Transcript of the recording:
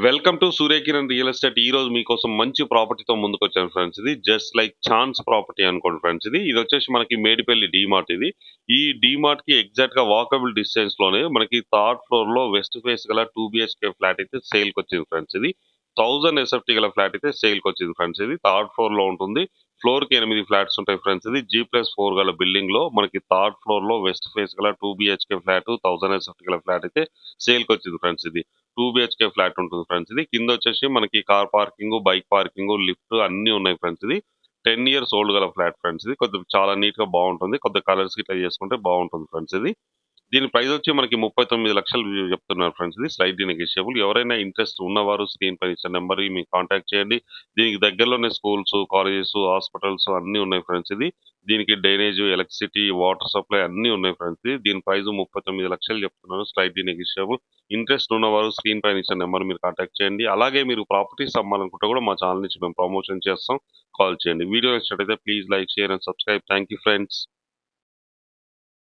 Welcome to Surya Kiran real estate. ఈ రోజు మీకోసం మంచి ప్రాపర్టీతో ముందుకొచ్చాను ఫ్రెండ్స్. ఇది జస్ట్ లైక్ ఛాన్స్ ప్రాపర్టీ అనుకోండి ఫ్రెండ్స్. ఇది వచ్చేసి మనకి మేడిపల్లి డీమార్ట్. ఈ డీమార్ట్ కి ఎగ్జాక్ట్ గా వాకబుల్ డిస్టెన్స్ లోనే మనకి థర్డ్ ఫ్లోర్ లో వెస్ట్ ఫేస్ గల 2 BHK ఫ్లాట్ అయితే సేల్ కి వచ్చింది ఫ్రెండ్స్. 1000 SFT గల ఫ్లాట్ అయితే సేల్ కి వచ్చింది ఫ్రెండ్స్. థర్డ్ ఫ్లోర్ లో ఉంటుంది. ఫ్లోర్ కి 8 ఫ్లాట్స్ ఉంటాయి ఫ్రెండ్స్. G+4 గల బిల్డింగ్ లో మనకి థర్డ్ ఫ్లోర్ లో వెస్ట్ ఫేస్ గల 2 BHK ఫ్లాట్ 1000 SFT గల ఫ్లాట్ అయితే సేల్ కి వచ్చింది ఫ్రెండ్స్. 2 BHK ఫ్లాట్ ఉంటుంది ఫ్రెండ్స్. కింద వచ్చేసి మనకి car parking, bike parking, lift అన్ని ఉన్నాయి ఫ్రెండ్స్. 10 ఇయర్స్ ఓల్డ్ గల ఫ్లాట్ ఫ్రెండ్స్. కొద్దిగా చాలా నీట్ గా బాగుంటుంది. కొద్దిగా కలర్స్ ఇట్లా చేసుకుంటే బాగుంటుంది ఫ్రెండ్స్. దీని ప్రైస్ వచ్చి మనకి 39 లక్షలు చెప్తున్నారు ఫ్రెండ్స్. Slightly negotiable. ఎవరైనా ఇంట్రెస్ట్ ఉన్నవారు స్క్రీన్ పైన ఇచ్చిన నెంబర్ మీకు కాంటాక్ట్ చేయండి. దీనికి దగ్గరలోనే స్కూల్స్, కాలేజెస్, హాస్పిటల్స్ అన్ని ఉన్నాయి ఫ్రెండ్స్. దీనికి డ్రైనేజ్, ఎలక్ట్రిసిటీ, వాటర్ సప్లై అన్ని ఉన్నాయి ఫ్రెండ్స్. దీని ప్రైస్ 39 లక్షలు చెప్తున్నారు. Slightly negotiable. ఇంట్రెస్ట్ ఉన్నవారు స్క్రీన్ పైన ఇచ్చిన నెంబర్ మీరు కాంటాక్ట్ చేయండి. అలాగే మీరు ప్రాపర్టీస్ అమ్మాలనుకుంటే కూడా మా ఛానల్ నుంచి మేము ప్రమోషన్ చేస్తాం. కాల్ చేయండి. వీడియో నచ్చినట్లయితే please like, share and subscribe. Thank you friends.